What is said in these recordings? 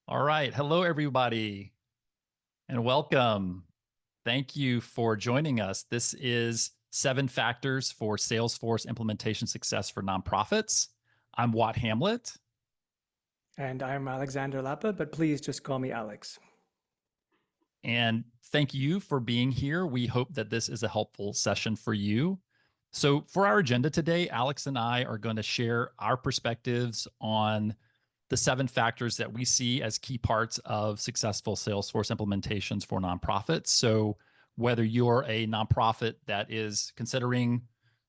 All right. Hello, everybody, and welcome. Thank you for joining us. This is Seven Factors for Salesforce Implementation Success for Nonprofits. I'm Watt Hamlett. And I'm Alexander Lapa, but please just call me Alex. And thank you for being here. We hope that this is a helpful session for you. So, for our agenda today, Alex and I are going to share our perspectives on the seven factors that we see as key parts of successful Salesforce implementations for nonprofits. So, whether you're a nonprofit that is considering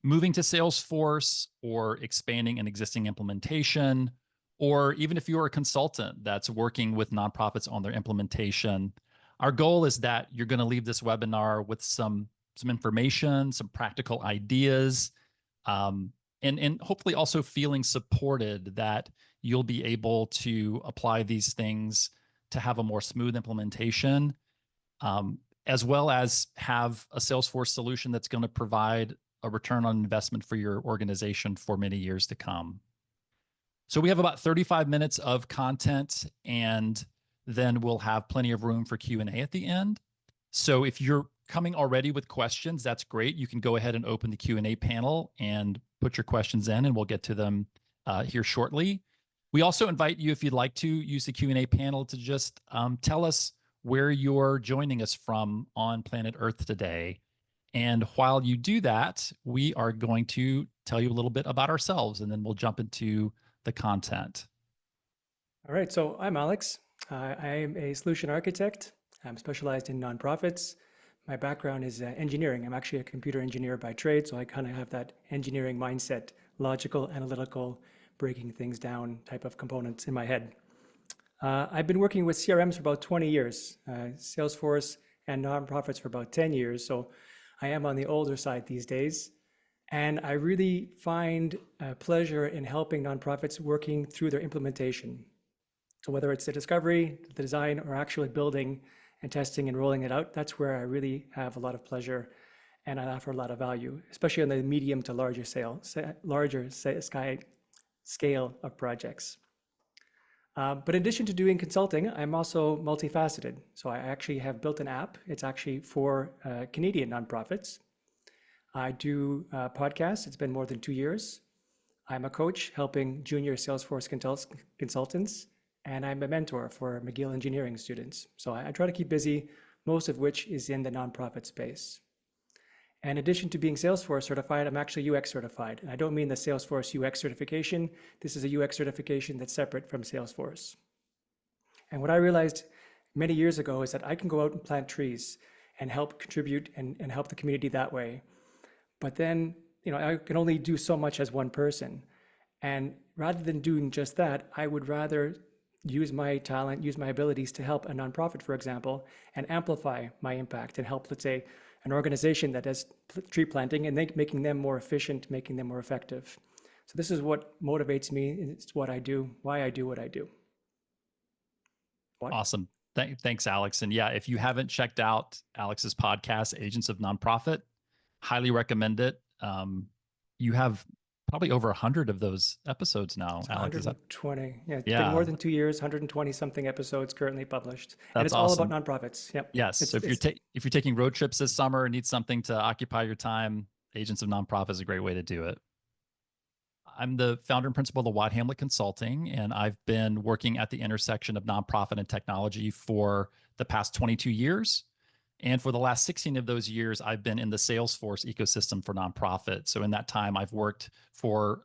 moving to Salesforce or expanding an existing implementation, or even if you're a consultant that's working with nonprofits on their implementation, our goal is that you're going to leave this webinar with some information, some practical ideas, and hopefully also feeling supported that you'll be able to apply these things to have a more smooth implementation, as well as have a Salesforce solution that's going to provide a return on investment for your organization for many years to come. So we have about 35 minutes of content, and then we'll have plenty of room for Q&A at the end. So if you're coming already with questions, that's great. You can go ahead and open the Q&A panel and put your questions in, and we'll get to them here shortly. We also invite you, if you'd like to, use the Q&A panel to just tell us where you're joining us from on planet Earth today. And while you do that, we are going to tell you a little bit about ourselves, and then we'll jump into the content. All right, so I'm Alex. I am a solution architect. I'm specialized in nonprofits. My background is engineering. I'm actually a computer engineer by trade, so I kind of have that engineering mindset, logical, analytical, breaking things down type of components in my head. I've been working with CRMs for about 20 years, Salesforce and nonprofits for about 10 years, so I am on the older side these days. And I really find pleasure in helping nonprofits working through their implementation. So whether it's the discovery, the design, or actually building and testing and rolling it out, that's where I really have a lot of pleasure and I offer a lot of value, especially on the medium to larger scale of projects. But in addition to doing consulting, I'm also multifaceted. So I actually have built an app. It's actually for Canadian nonprofits. I do podcasts. It's been more than 2 years. I'm a coach helping junior Salesforce consultants, and I'm a mentor for McGill engineering students. So I try to keep busy, most of which is in the nonprofit space. In addition to being Salesforce certified, I'm actually UX certified. And I don't mean the Salesforce UX certification. This is a UX certification that's separate from Salesforce. And what I realized many years ago is that I can go out and plant trees and help contribute and help the community that way. But then, I can only do so much as one person. And rather than doing just that, I would rather use my talent, use my abilities to help a nonprofit, for example, and amplify my impact and help, let's say, an organization that does tree planting and making them more efficient, making them more effective. So this is what motivates me. It's what I do, why I do what I do. What? Awesome. Thanks, Alex. And yeah, if you haven't checked out Alex's podcast, Agents of Nonprofit, highly recommend it. You have probably over 100 of those episodes now, It's Alex. Is that? 120. Yeah, it's been Yeah, more than 2 years, 120 something episodes currently published. And that's it's all about awesome. nonprofits. Yep. Yes. It's, So it's if you're taking road trips this summer and need something to occupy your time, Agents of Nonprofit is a great way to do it. I'm the founder and principal of the Watt Hamlet Consulting, and I've been working at the intersection of nonprofit and technology for the past 22 years. And for the last 16 of those years, I've been in the Salesforce ecosystem for nonprofit. So in that time, I've worked for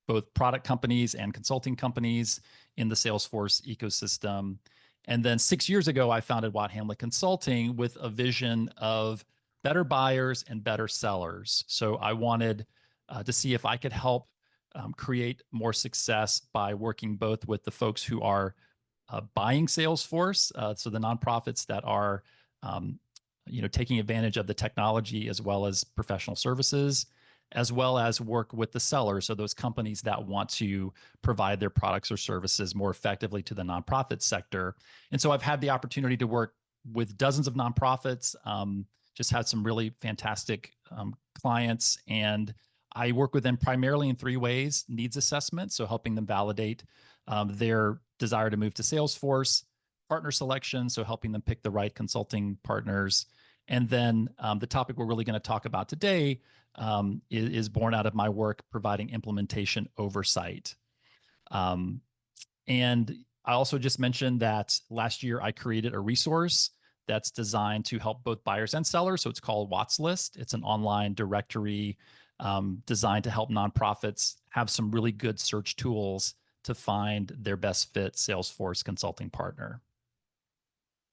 both product companies and consulting companies in the Salesforce ecosystem. And then 6 years ago, I founded Watt Hamlet Consulting with a vision of better buyers and better sellers. So I wanted to see if I could help create more success by working both with the folks who are buying Salesforce, so the nonprofits that are taking advantage of the technology as well as professional services, as well as work with the sellers, so those companies that want to provide their products or services more effectively to the nonprofit sector. And so I've had the opportunity to work with dozens of nonprofits, just had some really fantastic clients, and I work with them primarily in three ways: needs assessment, so helping them validate their desire to move to Salesforce; partner selection, so helping them pick the right consulting partners; and then the topic we're really going to talk about today is born out of my work providing implementation oversight. And I also just mentioned that last year I created a resource that's designed to help both buyers and sellers. So it's called Watts List. It's an online directory designed to help nonprofits have some really good search tools to find their best fit Salesforce consulting partner.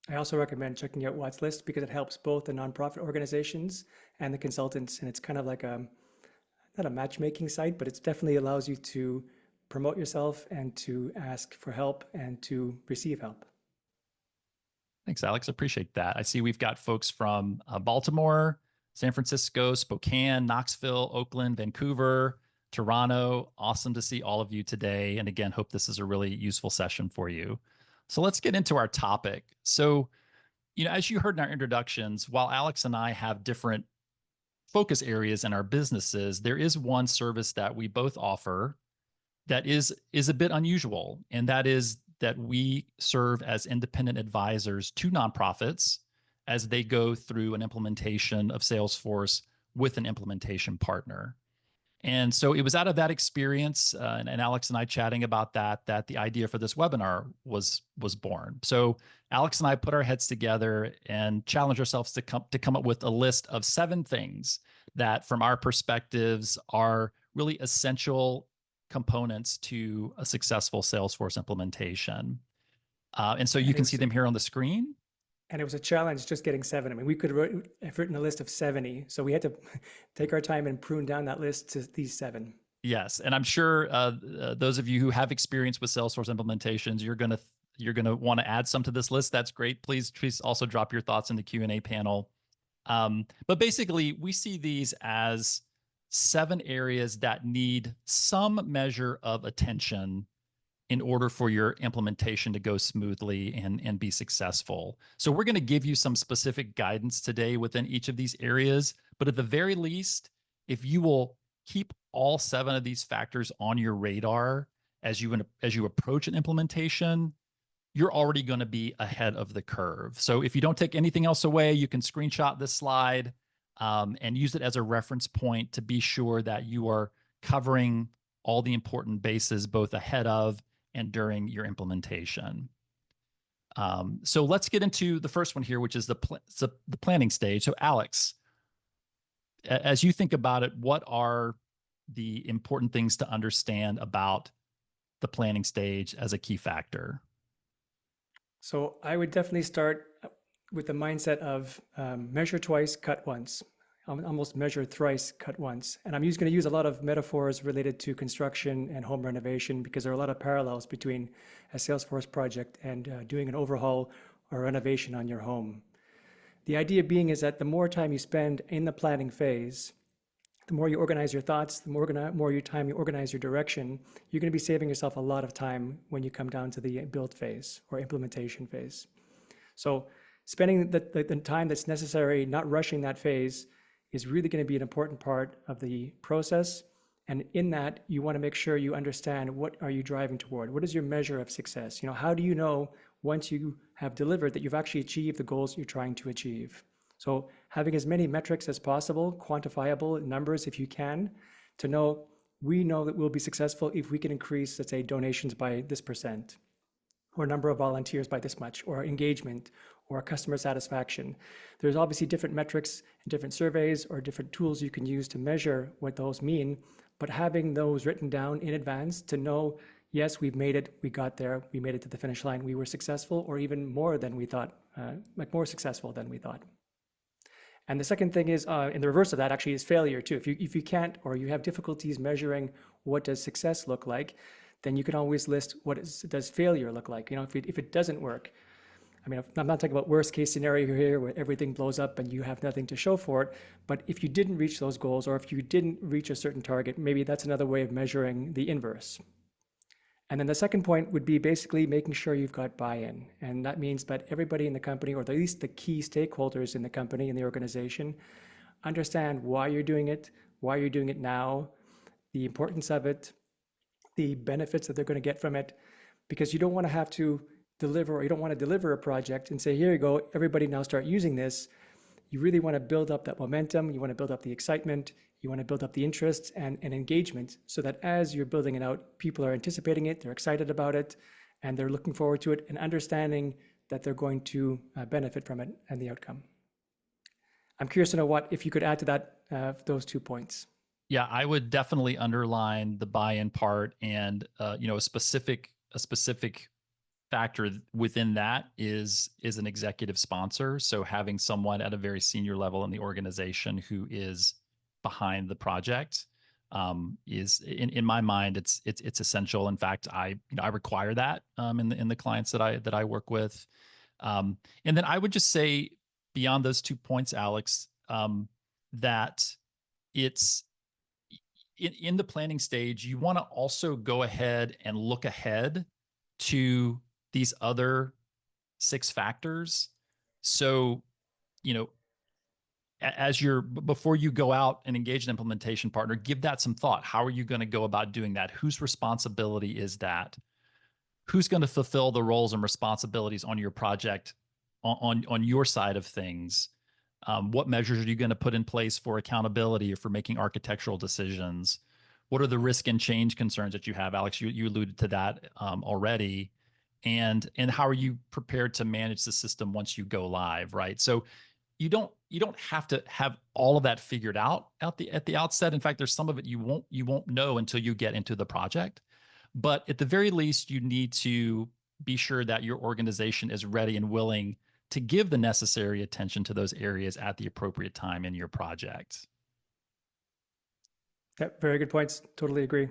I also recommend checking out Watts List because it helps both the nonprofit organizations and the consultants. And it's kind of like not a matchmaking site, but it definitely allows you to promote yourself and to ask for help and to receive help. Thanks, Alex. Appreciate that. I see we've got folks from Baltimore, San Francisco, Spokane, Knoxville, Oakland, Vancouver, Toronto. Awesome to see all of you today. And again, hope this is a really useful session for you. So let's get into our topic. So, as you heard in our introductions, while Alex and I have different focus areas in our businesses, there is one service that we both offer that is a bit unusual, and that is that we serve as independent advisors to nonprofits as they go through an implementation of Salesforce with an implementation partner. And so it was out of that experience, and Alex and I chatting about that the idea for this webinar was born. So Alex and I put our heads together and challenged ourselves to come up with a list of 7 things that, from our perspectives, are really essential components to a successful Salesforce implementation. And so you can see them here on the screen. And it was a challenge just getting 7. I mean, we could have written a list of 70. So we had to take our time and prune down that list to these 7. Yes. And I'm sure those of you who have experience with Salesforce implementations, you're going to want to add some to this list. That's great. Please also drop your thoughts in the Q&A panel. But basically, we see these as 7 areas that need some measure of attention in order for your implementation to go smoothly and be successful. So we're going to give you some specific guidance today within each of these areas, but at the very least, if you will keep all 7 of these factors on your radar as you approach an implementation, you're already going to be ahead of the curve. So if you don't take anything else away, you can screenshot this slide and use it as a reference point to be sure that you are covering all the important bases both ahead of and during your implementation. So let's get into the first one here, which is the planning stage. So Alex, as you think about it, what are the important things to understand about the planning stage as a key factor? So I would definitely start with the mindset of measure twice, cut once. Almost measure thrice, cut once. And I'm going to use a lot of metaphors related to construction and home renovation because there are a lot of parallels between a Salesforce project and doing an overhaul or renovation on your home. The idea being is that the more time you spend in the planning phase, the more you organize your thoughts, the more your time you organize your direction, you're going to be saving yourself a lot of time when you come down to the build phase or implementation phase. So spending the time that's necessary, not rushing that phase, is really going to be an important part of the process. And in that, you want to make sure you understand what are you driving toward? What is your measure of success? How do you know once you have delivered that you've actually achieved the goals you're trying to achieve? So having as many metrics as possible, quantifiable numbers if you can, to know we know that we'll be successful if we can increase, let's say, donations by this %, or number of volunteers by this much, or engagement, or customer satisfaction. There's obviously different metrics and different surveys or different tools you can use to measure what those mean, but having those written down in advance to know, yes, we've made it, we got there, we made it to the finish line, we were successful, or even more than we thought, more successful than we thought. And the second thing is, in the reverse of that actually is failure too. If you can't, or you have difficulties measuring what does success look like, then you can always list does failure look like. If it doesn't work, I mean, I'm not talking about worst case scenario here where everything blows up and you have nothing to show for it, but if you didn't reach those goals or if you didn't reach a certain target, maybe that's another way of measuring the inverse. And then the second point would be basically making sure you've got buy-in. And that means that everybody in the company, or at least the key stakeholders in the company, in the organization, understand why you're doing it, why you're doing it now, the importance of it, the benefits that they're going to get from it, because you don't want to have to deliver, or you don't want to deliver a project and say, here you go, everybody now start using this. You really want to build up that momentum. You want to build up the excitement. You want to build up the interest and engagement so that as you're building it out, people are anticipating it, they're excited about it, and they're looking forward to it and understanding that they're going to benefit from it and the outcome. I'm curious to know if you could add to that, those 2 points. Yeah, I would definitely underline the buy-in part, and a specific factor within that is an executive sponsor. So having someone at a very senior level in the organization who is behind the project is, in my mind, it's essential. In fact, I require that in the clients that I work with. And then I would just say, beyond those 2 points, Alex, that it's in the planning stage, you want to also go ahead and look ahead to these other 6 factors. So, before you go out and engage an implementation partner, give that some thought. How are you going to go about doing that? Whose responsibility is that? Who's going to fulfill the roles and responsibilities on your project on your side of things? What measures are you going to put in place for accountability or for making architectural decisions? What are the risk and change concerns that you have, Alex? You alluded to that already. And how are you prepared to manage the system once you go live, right? So you don't have to have all of that figured out at the outset. In fact, there's some of it you won't know until you get into the project. But at the very least, you need to be sure that your organization is ready and willing to give the necessary attention to those areas at the appropriate time in your project. Yeah, very good points. Totally agree.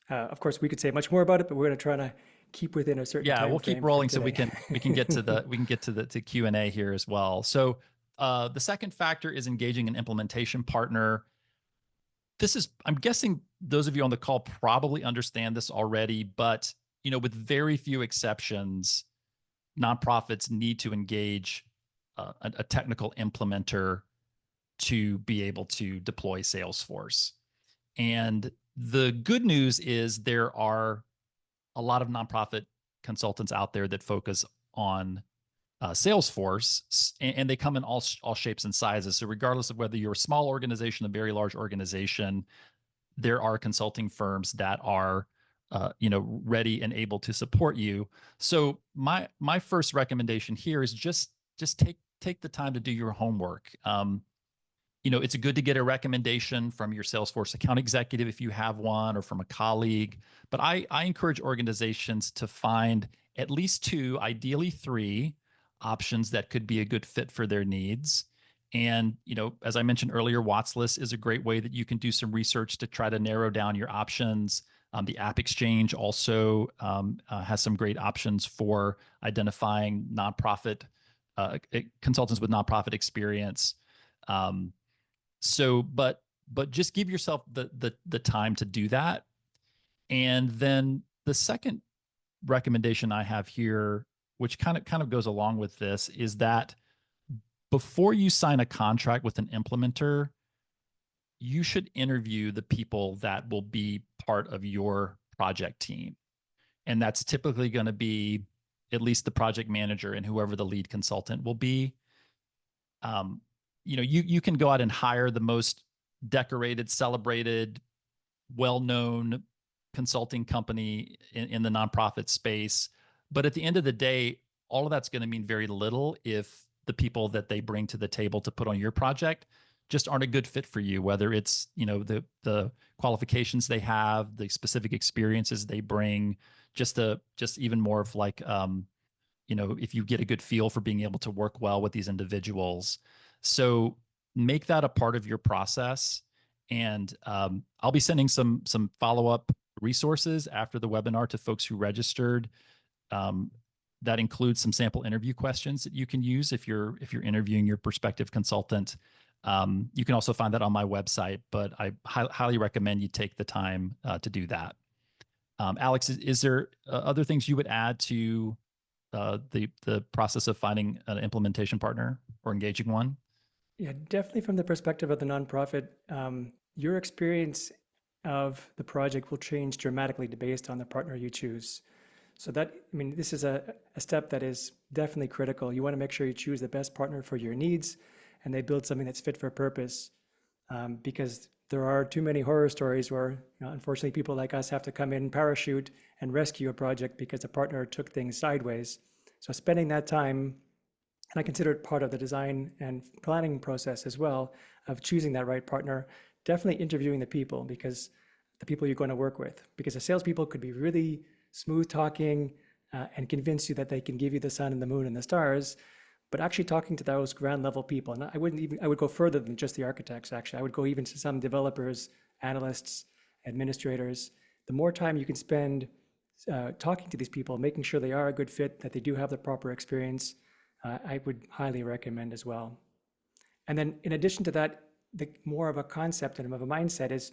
Of course, we could say much more about it, but we're going to try to keep within a certain time We'll keep frame rolling so we today. can get to the Q&A here as well. So the second factor is engaging an implementation partner. I'm guessing those of you on the call probably understand this already, but with very few exceptions, nonprofits need to engage a technical implementer to be able to deploy Salesforce. And the good news is there are a lot of nonprofit consultants out there that focus on Salesforce, and they come in all shapes and sizes. So regardless of whether you're a small organization, a very large organization, there are consulting firms that are ready and able to support you. So my first recommendation here is just take the time to do your homework. It's good to get a recommendation from your Salesforce account executive if you have one, or from a colleague. But I encourage organizations to find at least 2, ideally 3 options that could be a good fit for their needs. And, as I mentioned earlier, Watts List is a great way that you can do some research to try to narrow down your options. The App Exchange also has some great options for identifying nonprofit consultants with nonprofit experience. But just give yourself the time to do that. And then the second recommendation I have here, which kind of goes along with this, is that before you sign a contract with an implementer, you should interview the people that will be part of your project team. And that's typically going to be at least the project manager and whoever the lead consultant will be. You can go out and hire the most decorated, celebrated, well-known consulting company in the nonprofit space. But at the end of the day, all of that's going to mean very little if the people that they bring to the table to put on your project just aren't a good fit for you, whether it's, the qualifications they have, the specific experiences they bring, just even more of like, if you get a good feel for being able to work well with these individuals. So make that a part of your process. And I'll be sending some follow-up resources after the webinar to folks who registered. That includes some sample interview questions that you can use if you're interviewing your prospective consultant. You can also find that on my website, but I highly recommend you take the time to do that. Alex, is there other things you would add to the process of finding an implementation partner or engaging one? Yeah, definitely from the perspective of the nonprofit, your experience of the project will change dramatically based on the partner you choose. So that, I mean, this is a step that is definitely critical. You want to make sure you choose the best partner for your needs and they build something that's fit for purpose. Because there are too many horror stories where, unfortunately, people like us have to come in, parachute, and rescue a project because a partner took things sideways. So spending that time, and I consider it part of the design and planning process as well, of choosing that right partner, definitely interviewing the people, because the people you're going to work with, because the salespeople could be really smooth talking and convince you that they can give you the sun and the moon and the stars, but actually talking to those ground level people. And I would go further than just the architects, actually. I would go even to some developers, analysts, administrators. The more time you can spend talking to these people, making sure they are a good fit, that they do have the proper experience, I would highly recommend as well. And then in addition to that, the more of a concept and of a mindset is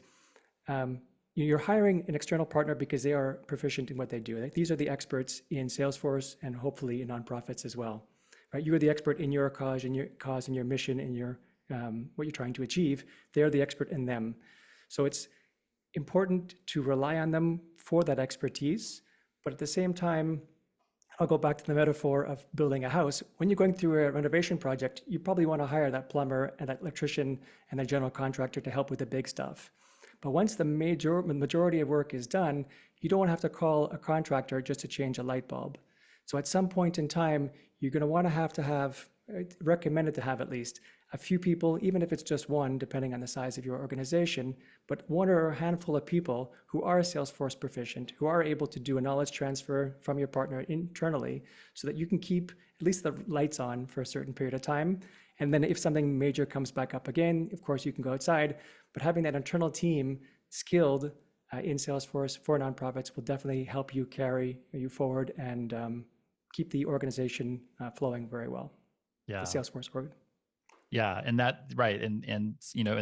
um, you're hiring an external partner because they are proficient in what they do. Like, these are the experts in Salesforce and hopefully in nonprofits as well, right? You are the expert in your cause and your mission and your what you're trying to achieve. They're the expert in them. So it's important to rely on them for that expertise, but at the same time, I'll go back to the metaphor of building a house. When you're going through a renovation project, you probably want to hire that plumber and that electrician and that general contractor to help with the big stuff. But once the majority of work is done, you don't have to call a contractor just to change a light bulb. So at some point in time, you're going to want to have recommended to have at least a few people, even if it's just one, depending on the size of your organization, but one or a handful of people who are Salesforce proficient, who are able to do a knowledge transfer from your partner internally so that you can keep at least the lights on for a certain period of time. And then if something major comes back up again, of course, you can go outside. But having that internal team skilled in Salesforce for nonprofits will definitely help you carry you forward and keep the organization flowing very well, the Yeah. Salesforce org. Yeah, and that right, and and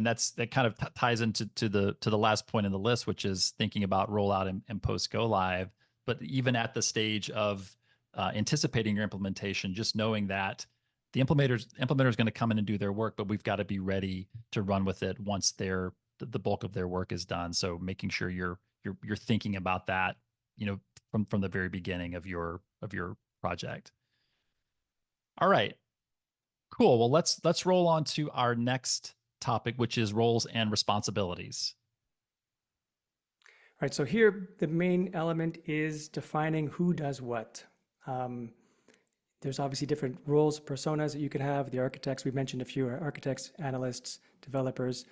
that kind of ties into to the last point in the list, which is thinking about rollout and post go live. But even at the stage of anticipating your implementation, just knowing that the implementer is going to come in and do their work, but we've got to be ready to run with it once the bulk of their work is done. So making sure you're thinking about that, from the very beginning of your project. All right. Cool. Well, let's roll on to our next topic, which is roles and responsibilities. Right, so here the main element is defining who does what. Um, there's obviously different roles, personas that you could have. The architects, we mentioned a few, architects, analysts, developers,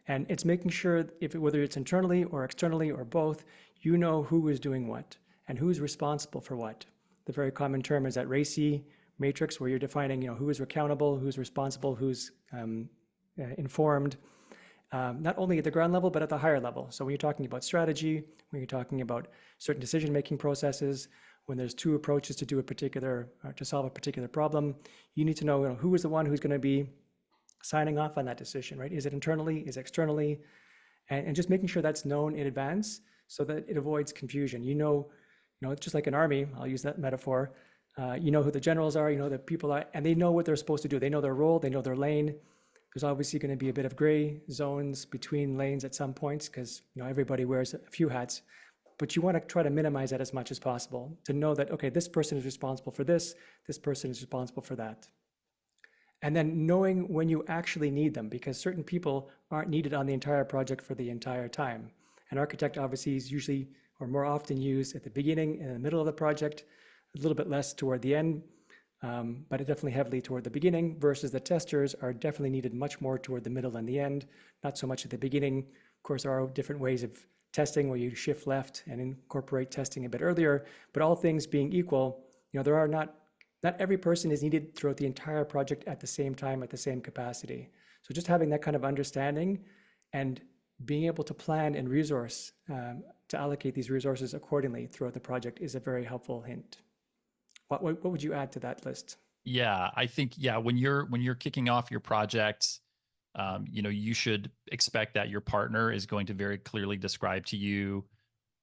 and it's making sure whether it's internally or externally or both, you know who is doing what and who's responsible for what. The very common term is that RACI matrix, where you're defining, who is accountable, who's responsible, who's informed, not only at the ground level, but at the higher level. So when you're talking about strategy, when you're talking about certain decision-making processes, when there's two approaches to do to solve a particular problem, you need to know, who is the one who's going to be signing off on that decision, right? Is it internally? Is it externally? And just making sure that's known in advance so that it avoids confusion. It's just like an army, I'll use that metaphor. You know who the generals are, the people are, and they know what they're supposed to do. They know their role, they know their lane. There's obviously going to be a bit of gray zones between lanes at some points because everybody wears a few hats, but you want to try to minimize that as much as possible to know that, okay, this person is responsible for this person is responsible for that. And then knowing when you actually need them, because certain people aren't needed on the entire project for the entire time. An architect obviously is usually or more often used at the beginning and the middle of the project, a little bit less toward the end, but definitely heavily toward the beginning, versus the testers are definitely needed much more toward the middle and the end, not so much at the beginning. Of course, there are different ways of testing where you shift left and incorporate testing a bit earlier, but all things being equal, there are not every person is needed throughout the entire project at the same time, at the same capacity. So just having that kind of understanding and being able to plan and resource to allocate these resources accordingly throughout the project is a very helpful hint. What would you add to that list? Yeah, I think when you're kicking off your project, you should expect that your partner is going to very clearly describe to you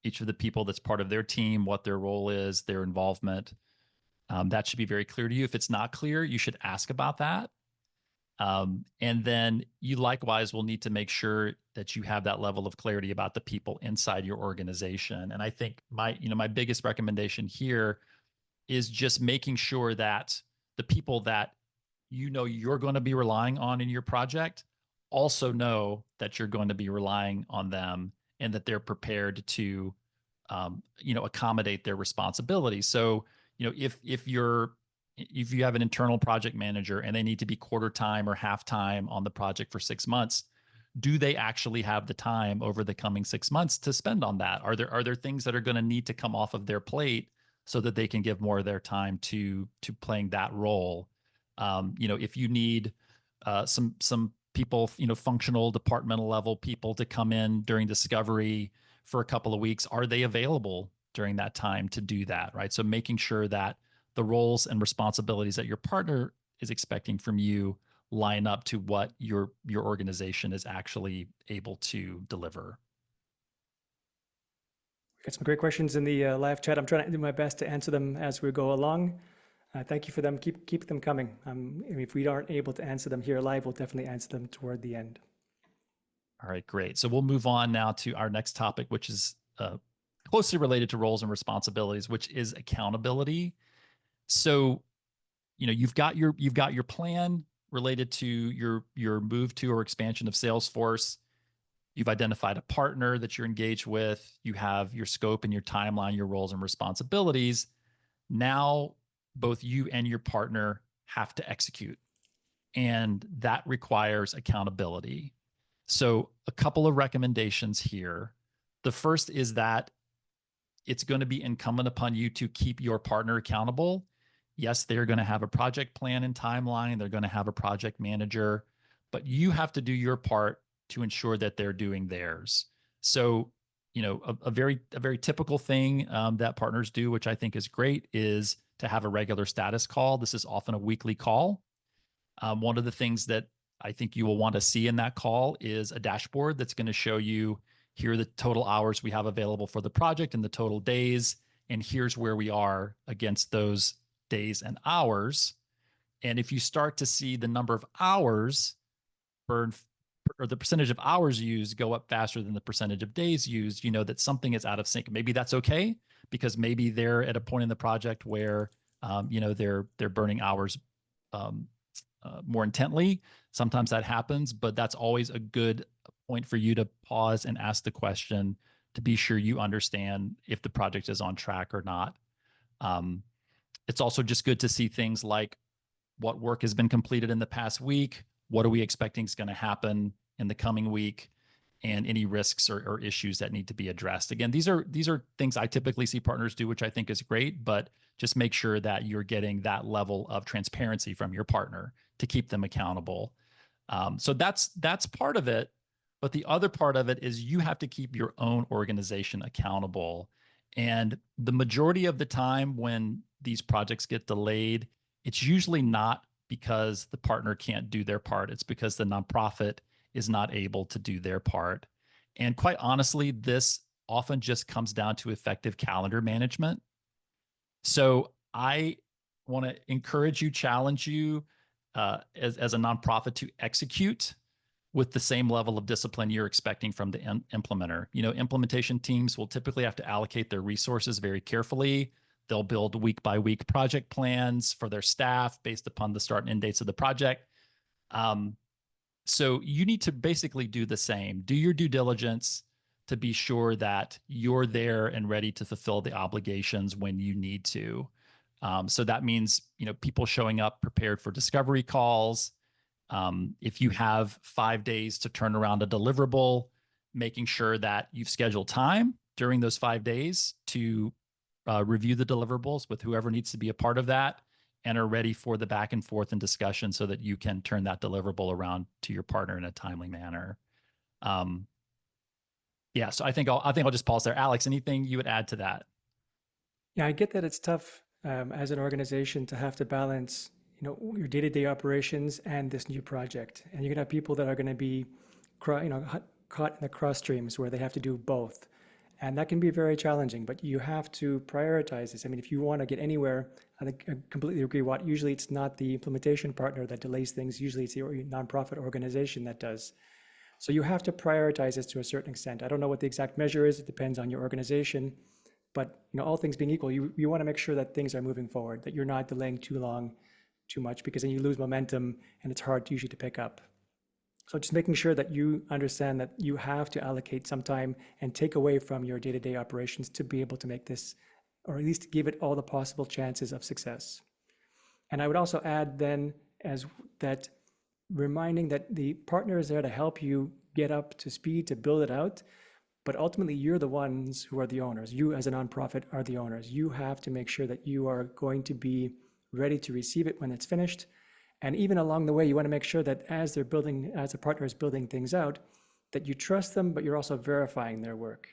each of the people that's part of their team, what their role is, their involvement. That should be very clear to you. If it's not clear, you should ask about that. And then you likewise will need to make sure that you have that level of clarity about the people inside your organization. And I think my biggest recommendation here is just making sure that the people that you're going to be relying on in your project also know that you're going to be relying on them and that they're prepared to accommodate their responsibilities. So if you have an internal project manager and they need to be quarter time or half time on the project for 6 months, do they actually have the time over the coming 6 months to spend on that? Are there things that are going to need to come off of their plate so that they can give more of their time to playing that role? If you need some people, functional departmental level people to come in during discovery for a couple of weeks, are they available during that time to do that? Right. So making sure that the roles and responsibilities that your partner is expecting from you line up to what your organization is actually able to deliver. We got some great questions in the live chat. I'm trying to do my best to answer them as we go along. Thank you for them. Keep them coming. If we aren't able to answer them here live, we'll definitely answer them toward the end. All right, great. So we'll move on now to our next topic, which is closely related to roles and responsibilities, which is accountability. So, you've got your plan related to your move to or expansion of Salesforce. You've identified a partner that you're engaged with. You have your scope and your timeline, your roles and responsibilities. Now, both you and your partner have to execute, and that requires accountability. So, a couple of recommendations here. The first is that it's going to be incumbent upon you to keep your partner accountable. Yes, they're going to have a project plan and timeline. They're going to have a project manager, but you have to do your part to ensure that they're doing theirs. So, a very typical thing that partners do, which I think is great, is to have a regular status call. This is often a weekly call. One of the things that I think you will want to see in that call is a dashboard that's going to show you, here are the total hours we have available for the project and the total days, and here's where we are against those days and hours. And if you start to see the number of hours burned, or the percentage of hours used go up faster than the percentage of days used, you know that something is out of sync. Maybe that's okay, because maybe they're at a point in the project where they're burning hours more intently. Sometimes that happens, but that's always a good point for you to pause and ask the question to be sure you understand if the project is on track or not. It's also just good to see things like what work has been completed in the past week, what are we expecting is going to happen in the coming week, and any risks or issues that need to be addressed. Again, these are things I typically see partners do, which I think is great, but just make sure that you're getting that level of transparency from your partner to keep them accountable. So that's part of it. But the other part of it is you have to keep your own organization accountable. And the majority of the time when these projects get delayed, it's usually not because the partner can't do their part. It's because the nonprofit is not able to do their part. And quite honestly, this often just comes down to effective calendar management. So I want to encourage you, challenge you as a nonprofit to execute with the same level of discipline you're expecting from the implementer. Implementation teams will typically have to allocate their resources very carefully. They'll build week by week project plans for their staff based upon the start and end dates of the project. So you need to basically do the same. Do your due diligence to be sure that you're there and ready to fulfill the obligations when you need to. So that means, people showing up prepared for discovery calls. If you have 5 days to turn around a deliverable, making sure that you've scheduled time during those 5 days to review the deliverables with whoever needs to be a part of that, and are ready for the back and forth and discussion so that you can turn that deliverable around to your partner in a timely manner. So I think I'll just pause there. Alex, anything you would add to that? Yeah, I get that it's tough as an organization to have to balance, your day-to-day operations and this new project. And you're gonna have people that are gonna be, caught in the cross streams where they have to do both. And that can be very challenging, but you have to prioritize this. I mean, if you want to get anywhere, I think I completely agree. What usually it's not the implementation partner that delays things. Usually it's the nonprofit organization that does. So you have to prioritize this to a certain extent. I don't know what the exact measure is. It depends on your organization. But all things being equal, you want to make sure that things are moving forward, that you're not delaying too long, too much, because then you lose momentum and it's hard usually to pick up. So just making sure that you understand that you have to allocate some time and take away from your day-to-day operations to be able to make this, or at least give it all the possible chances of success. And I would also add then as that reminding that the partner is there to help you get up to speed to build it out, but ultimately you're the ones who are the owners. You as a nonprofit are the owners. You have to make sure that you are going to be ready to receive it when it's finished. And even along the way, you want to make sure that as the partner is building things out, that you trust them, but you're also verifying their work.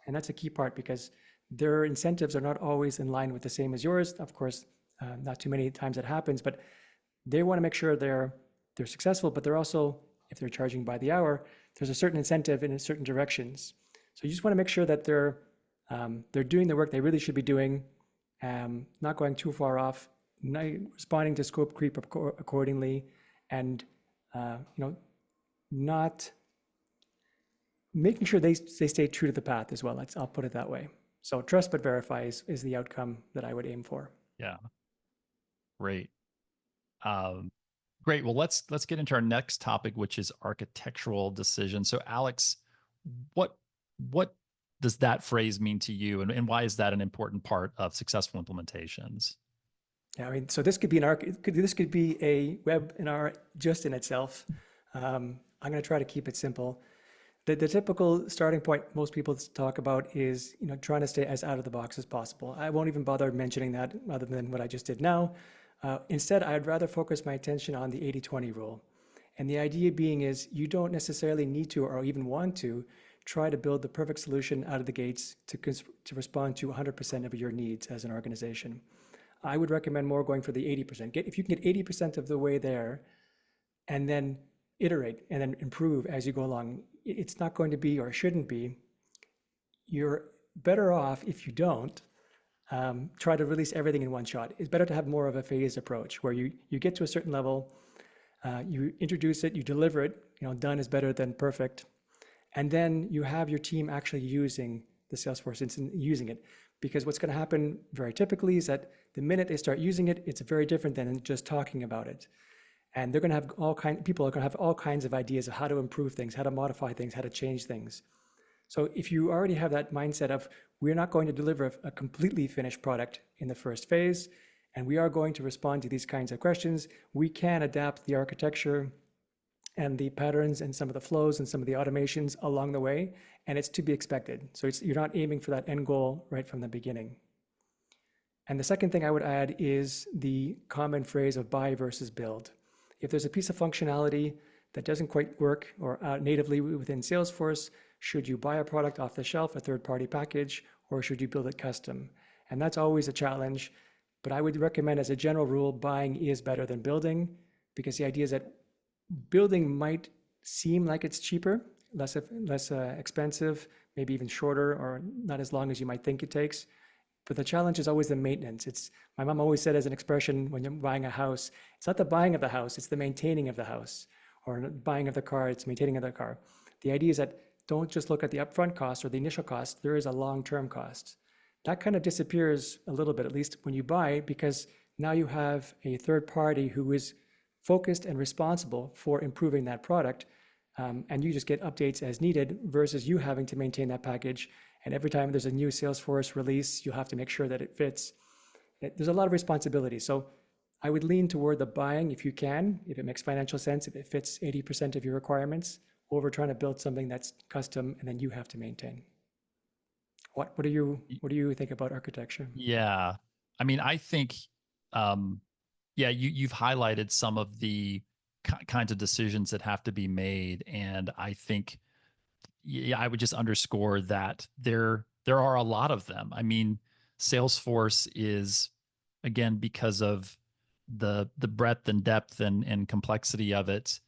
And that's a key part because their incentives are not always in line with the same as yours. Of course, not too many times that happens, but they want to make sure they're successful, but they're also, if they're charging by the hour, there's a certain incentive in certain directions. So you just want to make sure that they're doing the work they really should be doing, not going too far off, not responding to scope creep accordingly, and not making sure they stay true to the path as well. I'll put it that way. So trust but verify is the outcome that I would aim for. Yeah, great. Great. Well, let's get into our next topic, which is architectural decision. So, Alex, what does that phrase mean to you, and why is that an important part of successful implementations? Yeah, I mean, so this could be this could be a webinar just in itself. I'm going to try to keep it simple. The typical starting point most people talk about is trying to stay as out of the box as possible. I won't even bother mentioning that other than what I just did now. Instead, I'd rather focus my attention on the 80-20 rule. And the idea being is you don't necessarily need to or even want to try to build the perfect solution out of the gates to respond to 100% of your needs as an organization. I would recommend more going for the 80%. If you can get 80% of the way there and then iterate and then improve as you go along, it's not going to be or shouldn't be. You're better off if you don't try to release everything in one shot. It's better to have more of a phased approach where you get to a certain level, you introduce it, you deliver it, done is better than perfect. And then you have your team actually using the Salesforce instance, using it. Because what's going to happen very typically is that the minute they start using it, it's very different than just talking about it. And they're going to have people are going to have all kinds of ideas of how to improve things, how to modify things, how to change things. So if you already have that mindset of we're not going to deliver a completely finished product in the first phase, and we are going to respond to these kinds of questions, we can adapt the architecture and the patterns and some of the flows and some of the automations along the way, and it's to be expected. So you're not aiming for that end goal right from the beginning. And the second thing I would add is the common phrase of buy versus build. If there's a piece of functionality that doesn't quite work or natively within Salesforce, should you buy a product off the shelf, a third-party package, or should you build it custom? And that's always a challenge, but I would recommend as a general rule, buying is better than building, because the idea is that building might seem like it's cheaper, less expensive, maybe even shorter or not as long as you might think it takes. But the challenge is always the maintenance. My mom always said as an expression when you're buying a house, it's not the buying of the house, it's the maintaining of the house, or buying of the car, it's maintaining of the car. The idea is that don't just look at the upfront cost or the initial cost, there is a long-term cost. That kind of disappears a little bit, at least when you buy, because now you have a third party who is focused and responsible for improving that product, and you just get updates as needed versus you having to maintain that package. And every time there's a new Salesforce release, you have to make sure that it fits. There's a lot of responsibility. So I would lean toward the buying if you can, if it makes financial sense, if it fits 80% of your requirements, over trying to build something that's custom and then you have to maintain. What do you think about architecture? Yeah, I mean, I think, yeah, you've highlighted some of the kinds of decisions that have to be made, and I think, yeah, I would just underscore that there are a lot of them. I mean, Salesforce is, again, because of the breadth and depth and complexity of it,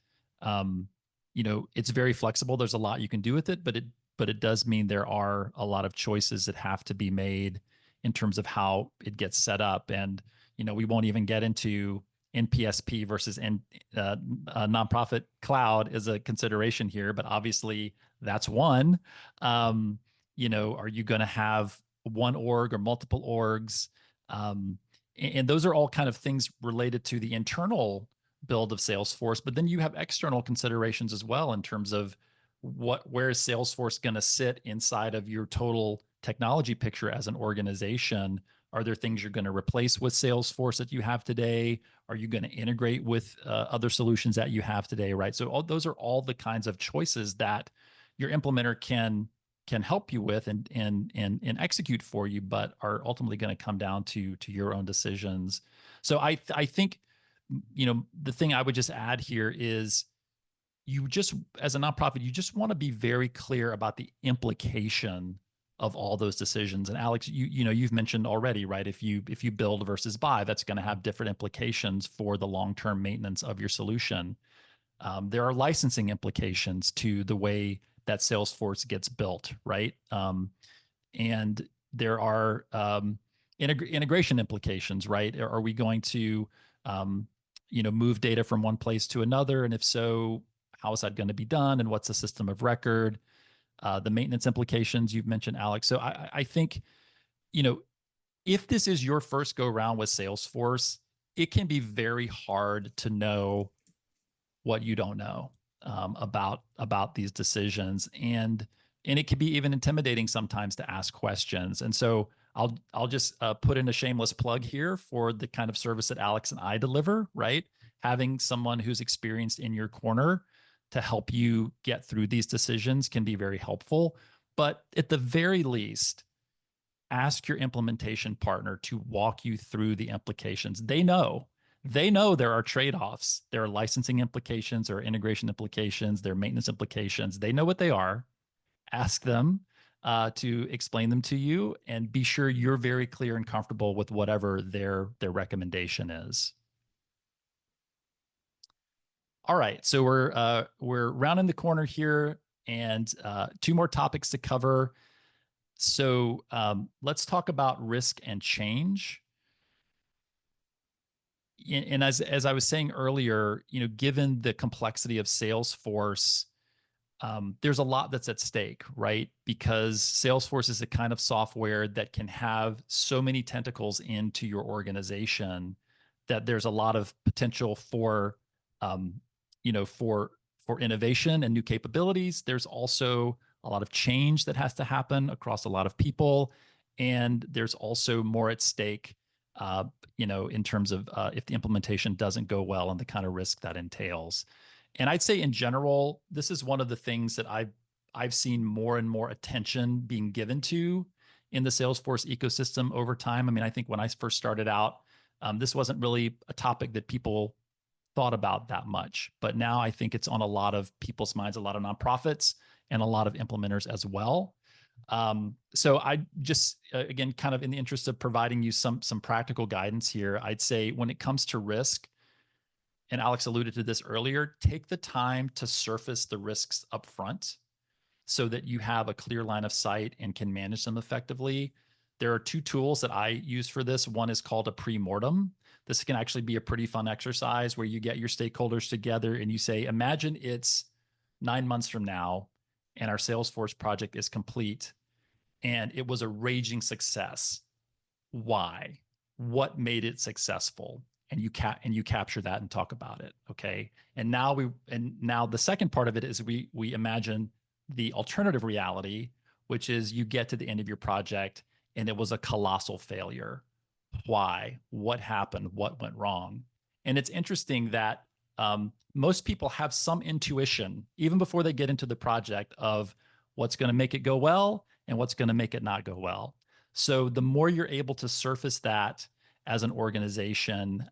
it's very flexible. There's a lot you can do with it, but but it does mean there are a lot of choices that have to be made in terms of how it gets set up. And, we won't even get into NPSP versus nonprofit cloud as a consideration here, but obviously that's one. Are you going to have one org or multiple orgs? And those are all kind of things related to the internal build of Salesforce, but then you have external considerations as well in terms of where is Salesforce going to sit inside of your total technology picture as an organization. Are there things you're going to replace with Salesforce that you have today? Are you going to integrate with other solutions that you have today, right? So those are all the kinds of choices that your implementer can help you with and execute for you, but are ultimately going to come down to your own decisions. So I think the thing I would just add here is you just, as a nonprofit, you just want to be very clear about the implication of all those decisions. And Alex, you've mentioned already, right? If you build versus buy, that's going to have different implications for the long-term maintenance of your solution. There are licensing implications to the way that Salesforce gets built, right? And there are integration implications, right? Are we going to, move data from one place to another? And if so, how is that going to be done? And what's the system of record? The maintenance implications you've mentioned, Alex. So I think, if this is your first go round with Salesforce, it can be very hard to know what you don't know about these decisions, and it can be even intimidating sometimes to ask questions. And so I'll just put in a shameless plug here for the kind of service that Alex and I deliver, right? Having someone who's experienced in your corner to help you get through these decisions can be very helpful. But at the very least, ask your implementation partner to walk you through the implications. They know there are trade-offs. There are licensing implications, there are integration implications, there are maintenance implications. They know what they are. Ask them to explain them to you, and be sure you're very clear and comfortable with whatever their recommendation is. All right, so we're rounding the corner here, and two more topics to cover. So let's talk about risk and change. And as I was saying earlier, given the complexity of Salesforce, there's a lot that's at stake, right? Because Salesforce is the kind of software that can have so many tentacles into your organization that there's a lot of potential for, for innovation and new capabilities. There's also a lot of change that has to happen across a lot of people, and there's also more at stake, in terms of if the implementation doesn't go well and the kind of risk that entails. And I'd say in general, this is one of the things that I've seen more and more attention being given to in the Salesforce ecosystem over time. I mean, I think when I first started out, this wasn't really a topic that people thought about that much, but now I think it's on a lot of people's minds, a lot of nonprofits and a lot of implementers as well. So I just, again, kind of in the interest of providing you some practical guidance here, I'd say when it comes to risk, and Alex alluded to this earlier, take the time to surface the risks up front so that you have a clear line of sight and can manage them effectively. There are two tools that I use for this. One is called a pre-mortem. This can actually be a pretty fun exercise where you get your stakeholders together and you say, imagine it's 9 months from now and our Salesforce project is complete and it was a raging success. Why? What made it successful? And you capture that and talk about it. Okay. And now the second part of it is we imagine the alternative reality, which is you get to the end of your project and it was a colossal failure. Why? What happened? What went wrong? And it's interesting that most people have some intuition, even before they get into the project, of what's going to make it go well and what's going to make it not go well. So the more you're able to surface that as an organization,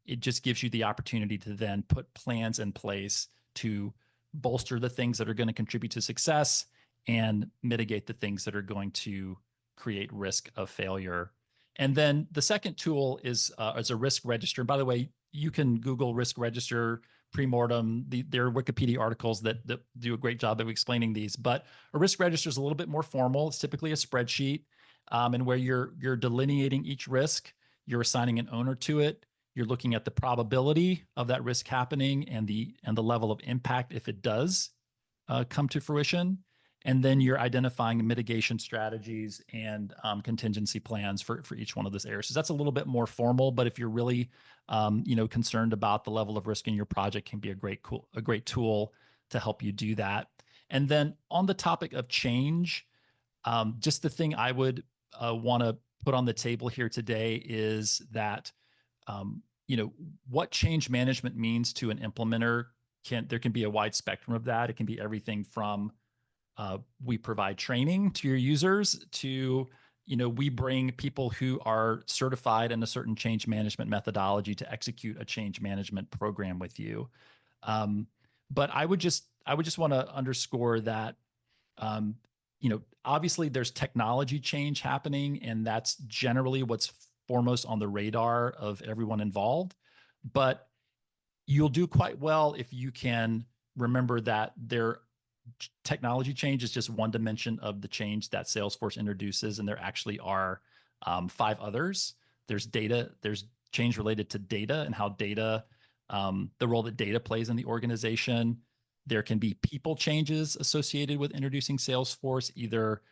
it just gives you the opportunity to then put plans in place to bolster the things that are going to contribute to success and mitigate the things that are going to create risk of failure. And then the second tool is a risk register. And by the way, you can Google risk register pre-mortem. There are Wikipedia articles that do a great job of explaining these. But a risk register is a little bit more formal. It's typically a spreadsheet, and where you're delineating each risk, you're assigning an owner to it. You're looking at the probability of that risk happening and the level of impact if it does come to fruition. And then you're identifying mitigation strategies and contingency plans for each one of those areas. So that's a little bit more formal, but if you're really concerned about the level of risk in your project, can be a great tool to help you do that. And then on the topic of change, just the thing I would want to put on the table here today is that what change management means to an implementer. There can be a wide spectrum of that. It can be everything from we provide training to your users to we bring people who are certified in a certain change management methodology to execute a change management program with you. But I would just want to underscore that obviously there's technology change happening, and that's generally what's foremost on the radar of everyone involved. But you'll do quite well if you can remember that technology change is just one dimension of the change that Salesforce introduces, and there actually are 5 others. There's data, there's change related to data and how data, the role that data plays in the organization. There can be people changes associated with introducing Salesforce, either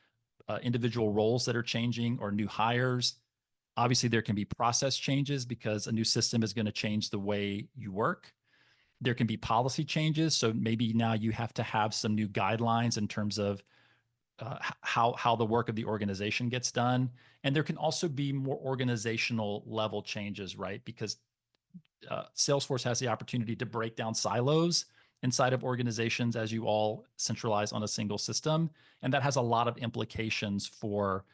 individual roles that are changing or new hires. Obviously, there can be process changes because a new system is going to change the way you work. There can be policy changes. So maybe now you have to have some new guidelines in terms of how the work of the organization gets done. And there can also be more organizational level changes, right? Because Salesforce has the opportunity to break down silos inside of organizations as you all centralize on a single system. And that has a lot of implications for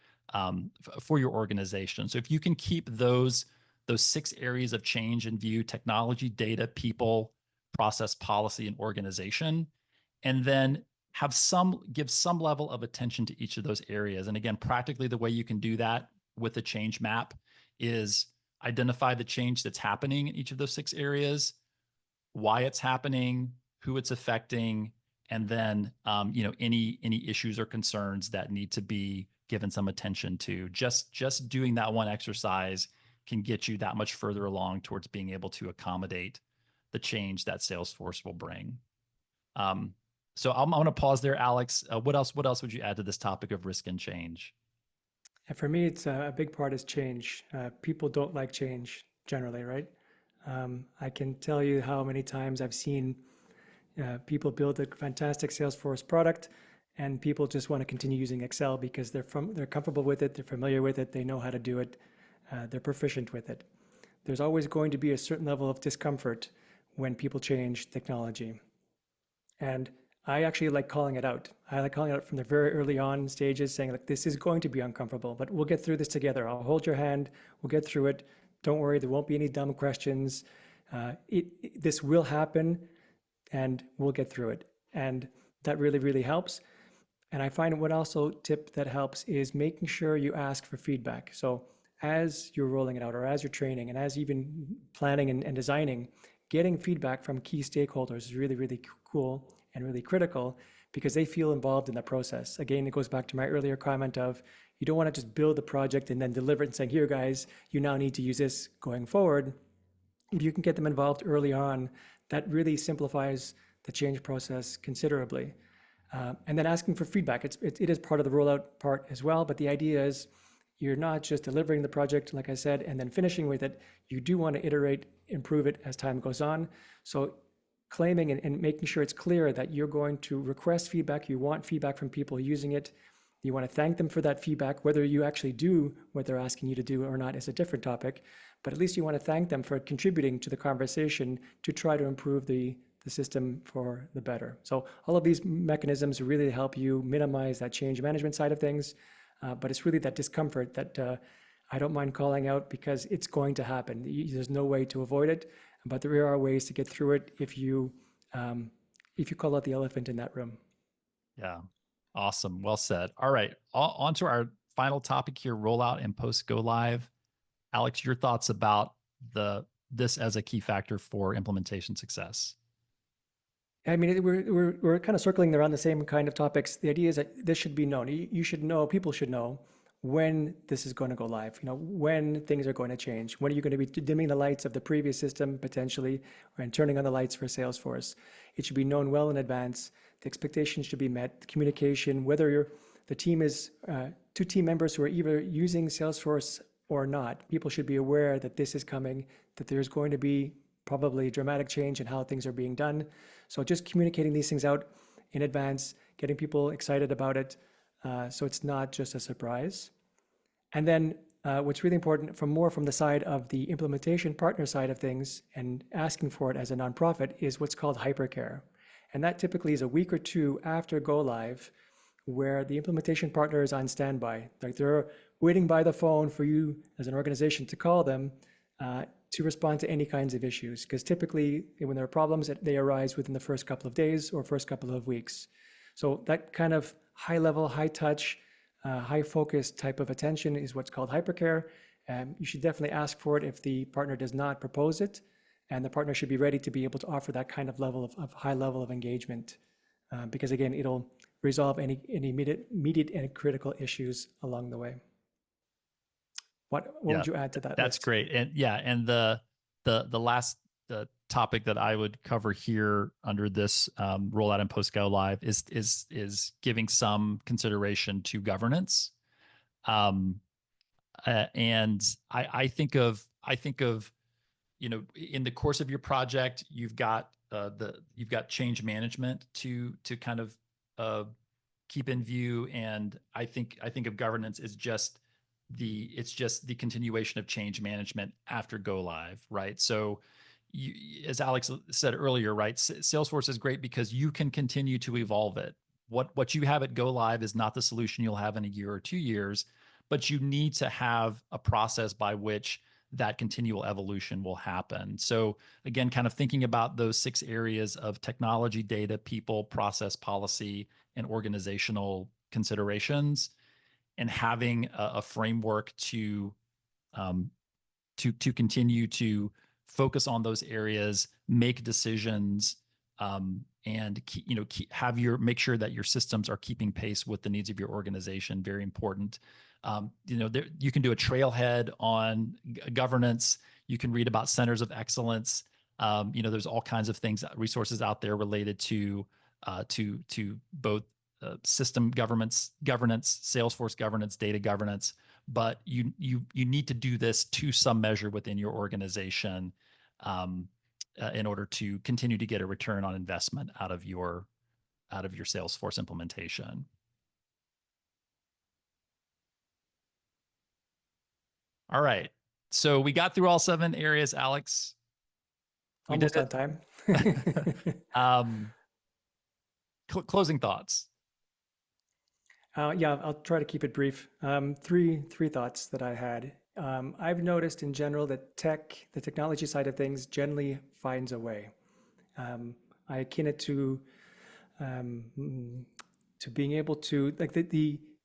your organization. So if you can keep those 6 areas of change in view: technology, data, people, process, policy, and organization, and then give some level of attention to each of those areas. And again, practically the way you can do that with a change map is identify the change that's happening in each of those 6 areas, why it's happening, who it's affecting, and then any issues or concerns that need to be given some attention to. Just doing that one exercise can get you that much further along towards being able to accommodate the change that Salesforce will bring. So I'm going to pause there, Alex. What else would you add to this topic of risk and change? And for me, it's a big part is change. People don't like change generally, right? I can tell you how many times I've seen people build a fantastic Salesforce product, and people just want to continue using Excel because they're comfortable with it, they're familiar with it, they know how to do it, they're proficient with it. There's always going to be a certain level of discomfort when people change technology. And I actually like calling it out. I like calling it out from the very early on stages, saying, like, this is going to be uncomfortable, but we'll get through this together. I'll hold your hand. We'll get through it. Don't worry. There won't be any dumb questions. This will happen, and we'll get through it. And that really, really helps. And I find one also tip that helps is making sure you ask for feedback. So as you're rolling it out, or as you're training, and as even planning and designing, getting feedback from key stakeholders is really, really cool and really critical because they feel involved in the process. Again, it goes back to my earlier comment of you don't want to just build the project and then deliver it and saying, here guys, you now need to use this going forward. If you can get them involved early on, that really simplifies the change process considerably. And then asking for feedback, it is part of the rollout part as well, but the idea is you're not just delivering the project, like I said, and then finishing with it. You do want to iterate, improve it as time goes on. So claiming and making sure it's clear that you're going to request feedback, you want feedback from people using it, you want to thank them for that feedback. Whether you actually do what they're asking you to do or not is a different topic, but at least you want to thank them for contributing to the conversation to try to improve the system for the better. So all of these mechanisms really help you minimize that change management side of things, but it's really that discomfort that I don't mind calling out because it's going to happen. There's no way to avoid it, but there are ways to get through it if you call out the elephant in that room. Yeah, awesome. Well said. All right, on to our final topic here: rollout and post go live. Alex, your thoughts about this as a key factor for implementation success? I mean, we're kind of circling around the same kind of topics. The idea is that this should be known. You should know, people should know when this is going to go live, when things are going to change. When are you going to be dimming the lights of the previous system potentially, and turning on the lights for Salesforce? It should be known well in advance. The expectations should be met. The communication, whether the team is two team members who are either using Salesforce or not, people should be aware that this is coming, that there's going to be probably dramatic change in how things are being done. So just communicating these things out in advance, getting people excited about it, so it's not just a surprise. And then what's really important from the side of the implementation partner side of things and asking for it as a nonprofit is what's called hypercare. And that typically is a week or two after go live, where the implementation partner is on standby. Like they're waiting by the phone for you as an organization to call them to respond to any kinds of issues. Because typically when there are problems, they arise within the first couple of days or first couple of weeks. So that kind of high level, high touch, high focus type of attention is what's called hypercare. You should definitely ask for it if the partner does not propose it. And the partner should be ready to be able to offer that kind of level of high level of engagement. Because again, it'll resolve any immediate and critical issues along the way. What Yeah, would you add to that that's list? great. And yeah, and the last topic that I would cover here under this rollout and post go live is giving some consideration to governance. Um, and I think of in the course of your project, you've got change management to kind of keep in view, and I think of governance as just the continuation of change management after go live, right? So as Alex said earlier, right, Salesforce is great because you can continue to evolve it. What you have at go live is not the solution you'll have in a year or 2 years, but you need to have a process by which that continual evolution will happen. So again, kind of thinking about those 6 areas of technology, data, people, process, policy, and organizational considerations, and having a framework um, to continue to focus on those areas, make decisions, and make sure that your systems are keeping pace with the needs of your organization. Very important. You can do a trailhead on governance. You can read about centers of excellence. There's all kinds of things, resources out there related to both system governance, Salesforce governance, data governance. But you need to do this to some measure within your organization in order to continue to get a return on investment out of your Salesforce implementation. All right. So we got through all 7 areas, Alex. We Almost did on time. it. Closing thoughts. Yeah, I'll try to keep it brief. Three thoughts that I had. I've noticed in general that the technology side of things generally finds a way. I akin it to being able to like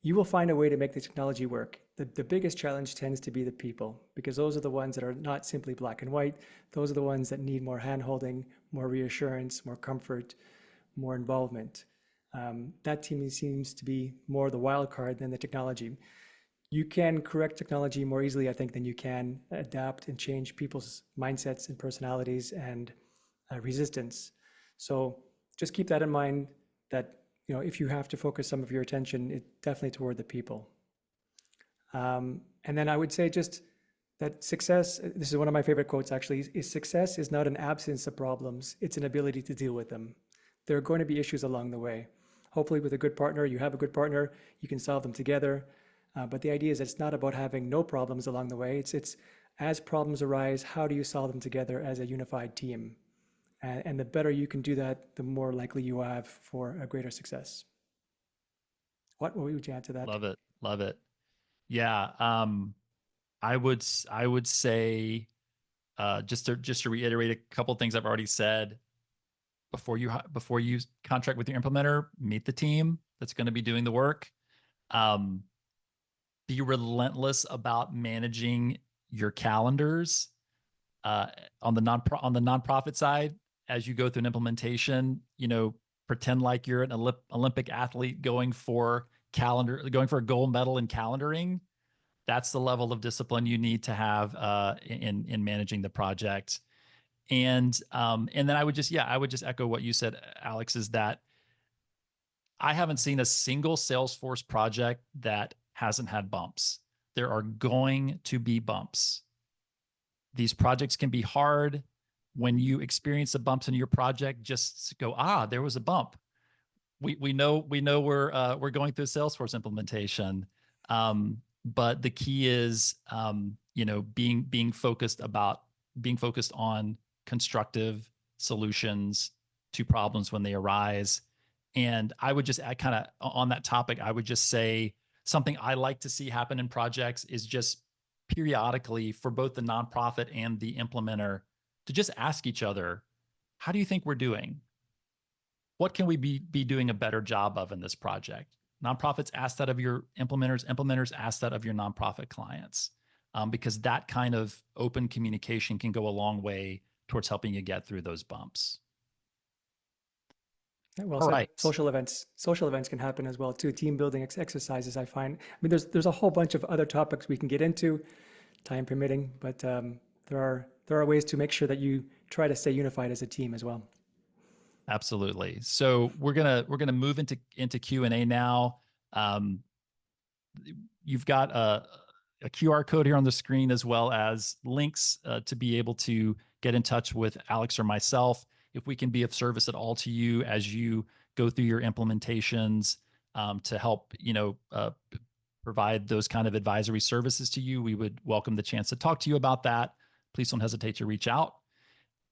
you will find a way to make the technology work. The biggest challenge tends to be the people, because those are the ones that are not simply black and white. Those are the ones that need more hand-holding, more reassurance, more comfort, more involvement. That team seems to be more the wild card than the technology. You can correct technology more easily, I think, than you can adapt and change people's mindsets and personalities and resistance. So just keep that in mind, that if you have to focus some of your attention, it's definitely toward the people. And then I would say just that success, this is one of my favorite quotes actually, is success is not an absence of problems, it's an ability to deal with them. There are going to be issues along the way. Hopefully with a good partner, you have a good partner, you can solve them together. But the idea is it's not about having no problems along the way. It's as problems arise, how do you solve them together as a unified team? And the better you can do that, the more likely you have for a greater success. What would you add to that? Love it. Love it. Yeah. I would say just to reiterate a couple of things I've already said. Before you contract with your implementer, meet the team that's going to be doing the work. Be relentless about managing your calendars on the nonprofit side. as you go through an implementation, pretend like you're an Olympic athlete going for a gold medal in calendaring. That's the level of discipline you need to have in managing the project. And then I would just echo what you said, Alex, is that I haven't seen a single Salesforce project that hasn't had bumps. There are going to be bumps. These projects can be hard. When you experience the bumps in your project, just go, there was a bump. We know we're going through a Salesforce implementation. But the key is being focused on constructive solutions to problems when they arise. And I would just kind of on that topic, I would just say something I like to see happen in projects is just periodically for both the nonprofit and the implementer to just ask each other, how do you think we're doing? What can we be doing a better job of in this project? Nonprofits ask that of your implementers, implementers ask that of your nonprofit clients, because that kind of open communication can go a long way towards helping you get through those bumps. Well All said. right. Social events can happen as well too. Team building exercises, I find. I mean, there's a whole bunch of other topics we can get into, time permitting, but there are ways to make sure that you try to stay unified as a team as well. Absolutely. So we're gonna move into Q&A now. You've got a QR code here on the screen, as well as links to be able to get in touch with Alex or myself if we can be of service at all to you as you go through your implementations, to help provide those kind of advisory services to you. We would welcome the chance to talk to you about that. Please don't hesitate to reach out.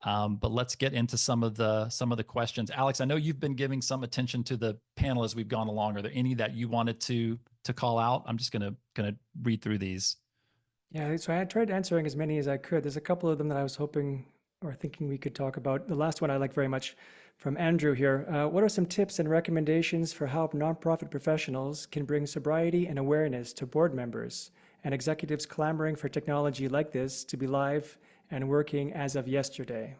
But let's get into some of the questions. Alex, I know you've been giving some attention to the panel as we've gone along. Are there any that you wanted to call out? I'm just gonna read through these. Yeah, so I tried answering as many as I could. There's a couple of them that I was hoping or thinking we could talk about. The last one I like very much from Andrew here. What are some tips and recommendations for how nonprofit professionals can bring sobriety and awareness to board members and executives clamoring for technology like this to be live and working as of yesterday?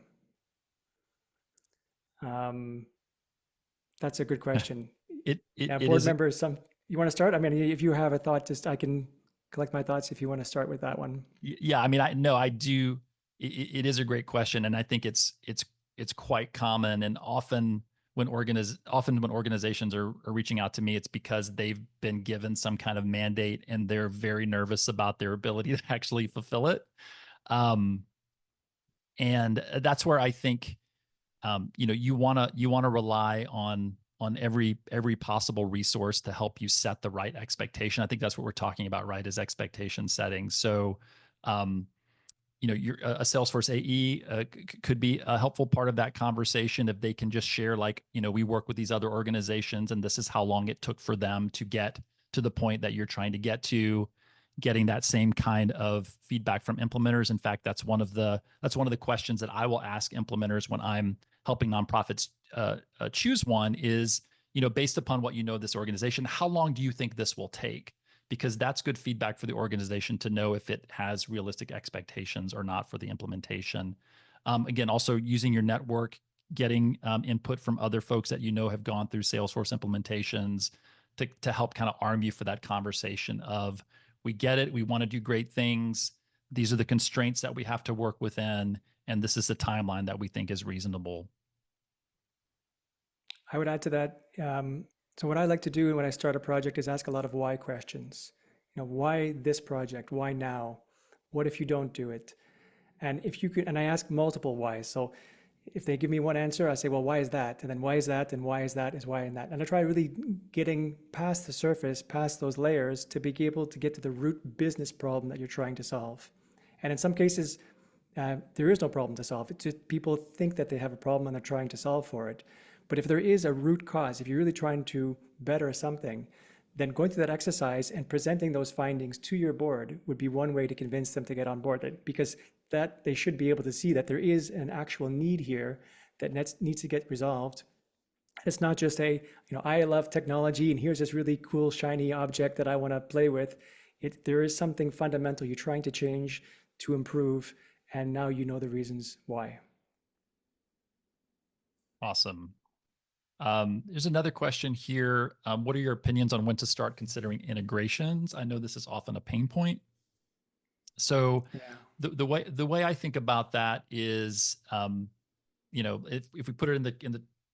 That's a good question. Yeah, It board is members, you want to start? I mean, if you have a thought, just I can collect my thoughts if you want to start with that one. yeah. I mean, I do. It is a great question, and I think it's quite common. And often when organizations are reaching out to me, it's because they've been given some kind of mandate and they're very nervous about their ability to actually fulfill it. And that's where I think you want to rely on every possible resource to help you set the right expectation. I think that's what we're talking about, right? Is expectation setting. So a Salesforce AE could be a helpful part of that conversation if they can just share, like, we work with these other organizations and this is how long it took for them to get to the point that you're trying to get to. Getting that same kind of feedback from implementers. In fact, that's one of the questions that I will ask implementers when I'm helping nonprofits choose one is, based upon what this organization, how long do you think this will take? Because that's good feedback for the organization to know if it has realistic expectations or not for the implementation. Again, also using your network, getting input from other folks that have gone through Salesforce implementations to help kind of arm you for that conversation of, we get it, we want to do great things. These are the constraints that we have to work within, and this is the timeline that we think is reasonable. I would add to that. So what I like to do when I start a project is ask a lot of why questions. Why this project? Why now? What if you don't do it? And if you could, and I ask multiple whys. So if they give me one answer, I say, well, why is that? And then why is that? And why is that? Is why and that. And I try really getting past the surface, past those layers to be able to get to the root business problem that you're trying to solve. And in some cases, there is no problem to solve. It's just people think that they have a problem and they're trying to solve for it. But if there is a root cause, if you're really trying to better something, then going through that exercise and presenting those findings to your board would be one way to convince them to get on board, because that they should be able to see that there is an actual need here that needs to get resolved. It's not just I love technology and here's this really cool shiny object that I want to play with. There is something fundamental you're trying to change, to improve, and now you know the reasons why. Awesome. There's another question here. What are your opinions on when to start considering integrations? I know this is often a pain point. So Yeah. the way I think about that is, if we put it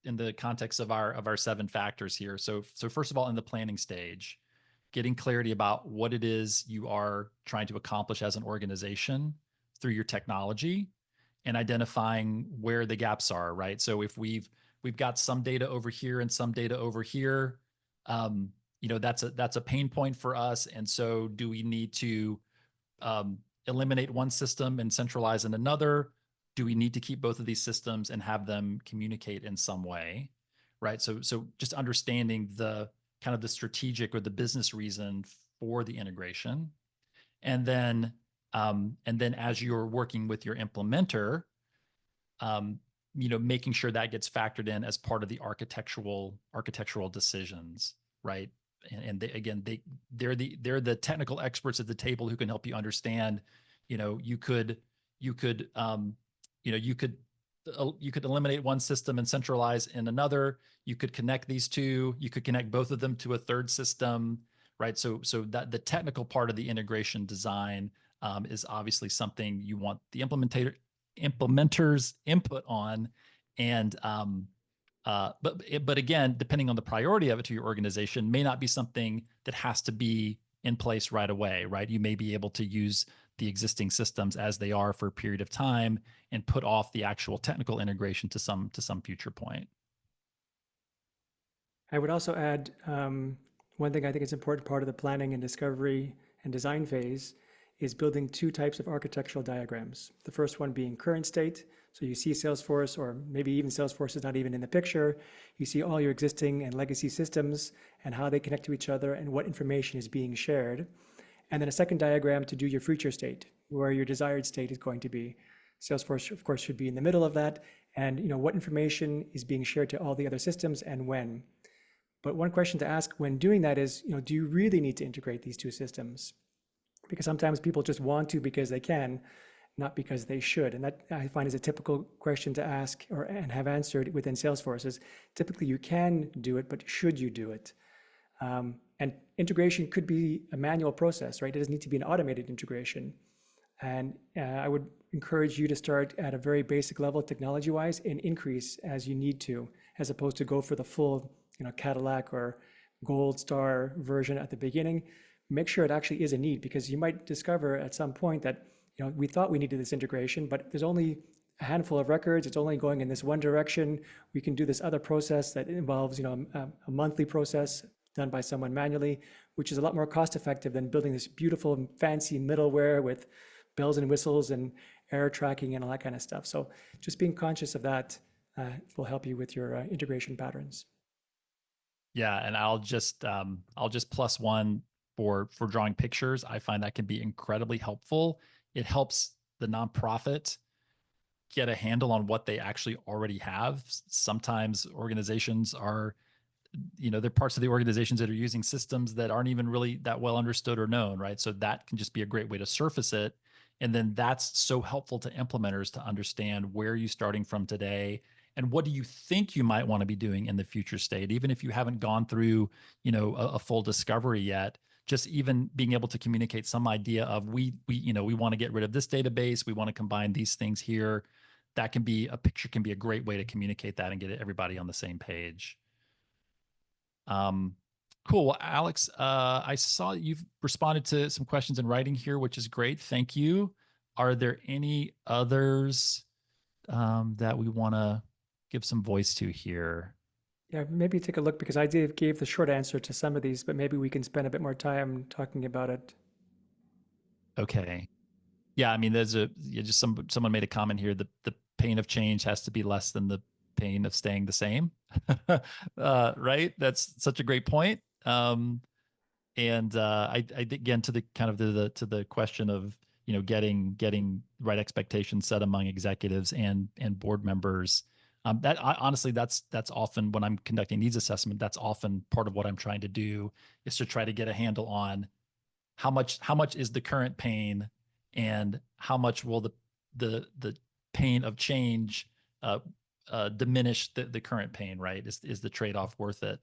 in the context of our 7 factors here. So first of all, in the planning stage, getting clarity about what it is you are trying to accomplish as an organization through your technology, and identifying where the gaps are, right? So if we've got some data over here and some data over here, that's a pain point for us. And so do we need to eliminate one system and centralize in another? Do we need to keep both of these systems and have them communicate in some way? Right. So just understanding the kind of the strategic or the business reason for the integration. And then as you're working with your implementer, um, making sure that gets factored in as part of the architectural decisions, right? And they're the technical experts at the table who can help you understand. You could you could you could you could eliminate one system and centralize in another. You could connect these two. You could connect both of them to a third system, right? So that the technical part of the integration design is obviously something you want the implementers input on. And um, uh, but but again, depending on the priority of it to your organization, may not be something that has to be in place right away, right? You may be able to use the existing systems as they are for a period of time and put off the actual technical integration to some future point. I would also add one thing I think is an important part of the planning and discovery and design phase is building 2 types of architectural diagrams. The first one being current state. So you see Salesforce, or maybe even Salesforce is not even in the picture. You see all your existing and legacy systems and how they connect to each other and what information is being shared. And then a second diagram to do your future state, where your desired state is going to be. Salesforce, of course, should be in the middle of that. And what information is being shared to all the other systems and when. But one question to ask when doing that is, do you really need to integrate these 2 systems? Because sometimes people just want to because they can, not because they should. And that I find is a typical question to ask and have answered within Salesforce is typically you can do it, but should you do it? And integration could be a manual process, right? It doesn't need to be an automated integration. And I would encourage you to start at a very basic level technology-wise and increase as you need to, as opposed to go for the full, Cadillac or gold star version at the beginning. Make sure it actually is a need, because you might discover at some point that, we thought we needed this integration, but there's only a handful of records. It's only going in this one direction. We can do this other process that involves, a monthly process done by someone manually, which is a lot more cost effective than building this beautiful and fancy middleware with bells and whistles and error tracking and all that kind of stuff. So just being conscious of that will help you with your integration patterns. Yeah, and I'll just plus one for drawing pictures. I find that can be incredibly helpful. It helps the nonprofit get a handle on what they actually already have. Sometimes organizations are, they're parts of the organizations that are using systems that aren't even really that well understood or known, right? So that can just be a great way to surface it. And then that's so helpful to implementers to understand where you're starting from today and what do you think you might want to be doing in the future state, even if you haven't gone through, a full discovery yet. Just even being able to communicate some idea of we want to get rid of this database, we want to combine these things here. That can be a picture, can be a great way to communicate that and get everybody on the same page. Um, cool. Well, Alex, I saw you've responded to some questions in writing here, which is great. Thank you. Are there any others that we want to give some voice to here? Yeah, maybe take a look, because I gave the short answer to some of these, but maybe we can spend a bit more time talking about it. Okay. Yeah, I mean, just someone made a comment here. The pain of change has to be less than the pain of staying the same. Right? That's such a great point. And I again, to the kind of to the question of getting right expectations set among executives and board members. Honestly, that's often when I'm conducting needs assessment. That's often part of what I'm trying to do, is to try to get a handle on how much is the current pain, and how much will the pain of change diminish the current pain, right? Is the trade-off worth it?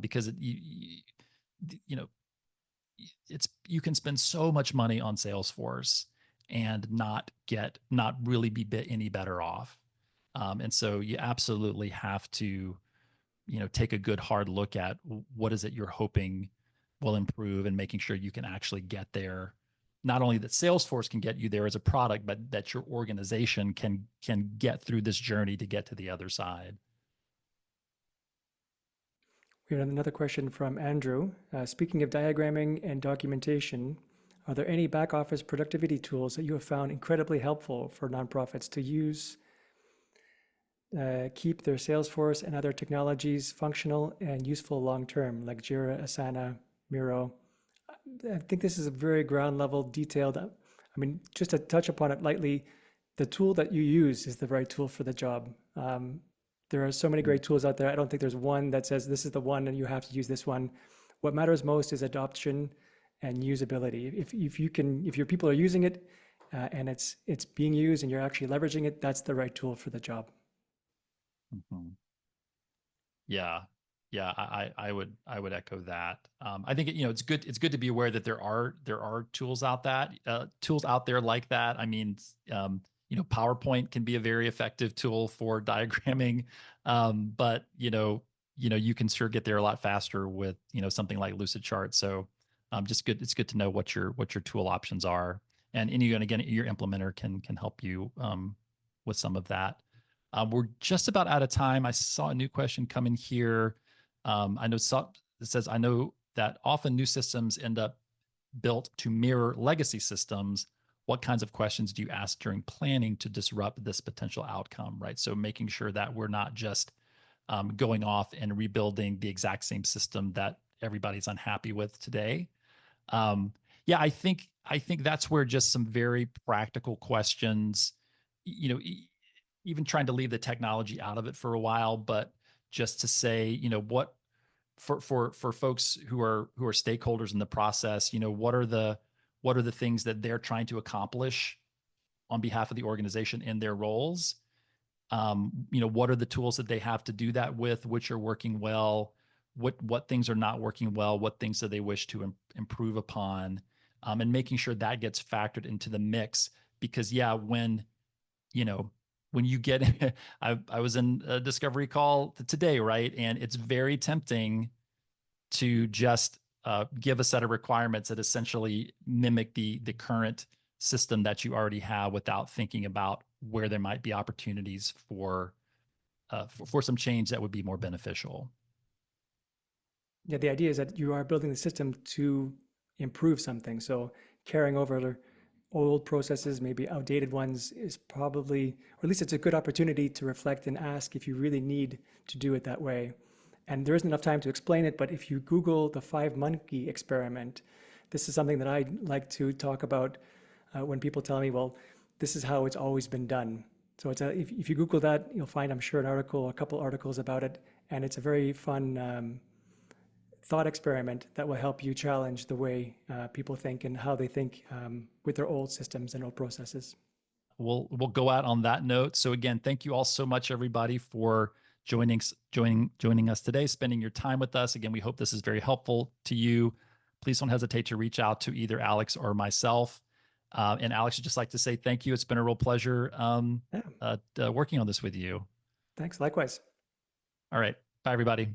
Because you know, you can spend so much money on Salesforce and not really be any better off. And so you absolutely have to, take a good hard look at what is it you're hoping will improve, and making sure you can actually get there. Not only that Salesforce can get you there as a product, but that your organization can get through this journey to get to the other side. We have another question from Andrew. Speaking of diagramming and documentation, are there any back office productivity tools that you have found incredibly helpful for nonprofits to use, keep their Salesforce and other technologies functional and useful long term, like Jira, Asana, Miro? I think this is a very ground level, detailed. I mean, just to touch upon it lightly, the tool that you use is the right tool for the job. There are so many great tools out there. I don't think there's one that says this is the one and you have to use this one. What matters most is adoption and usability. If your people are using it and it's being used and you're actually leveraging it, that's the right tool for the job. Mm-hmm. Yeah. Yeah, I would echo that. I think it's good to be aware that there are tools out there like that. I mean, PowerPoint can be a very effective tool for diagramming, but you can sure get there a lot faster with something like Lucidchart. So, just good. It's good to know what your tool options are, and again, your implementer can help you with some of that. We're just about out of time. I saw a new question come in here. I know it says, I know that often new systems end up built to mirror legacy systems. What kinds of questions do you ask during planning to disrupt this potential outcome, right? So making sure that we're not just going off and rebuilding the exact same system that everybody's unhappy with today. Yeah, I think that's where just some very practical questions, even trying to leave the technology out of it for a while, but just to say, what for folks who are stakeholders in the process, what are the things that they're trying to accomplish on behalf of the organization in their roles? What are the tools that they have to do that with, which are working well, what things are not working well, what things do they wish to improve upon, and making sure that gets factored into the mix. Because yeah, when you get, I was in a discovery call today, right? And it's very tempting to just give a set of requirements that essentially mimic the current system that you already have, without thinking about where there might be opportunities for some change that would be more beneficial. Yeah, the idea is that you are building the system to improve something. So carrying over old processes, maybe outdated ones, is probably, or at least it's a good opportunity to reflect and ask if you really need to do it that way. And there isn't enough time to explain it, but if you Google the 5-monkey experiment, this is something that I like to talk about when people tell me, well, this is how it's always been done. So if you Google that, you'll find, I'm sure, a couple articles about it, and it's a very fun thought experiment that will help you challenge the way people think and how they think with their old systems and old processes. We'll go out on that note. So again, thank you all so much, everybody, for joining us today, spending your time with us. Again, we hope this is very helpful to you. Please don't hesitate to reach out to either Alex or myself. And Alex, I'd just like to say thank you. It's been a real pleasure working on this with you. Thanks. Likewise. All right. Bye, everybody.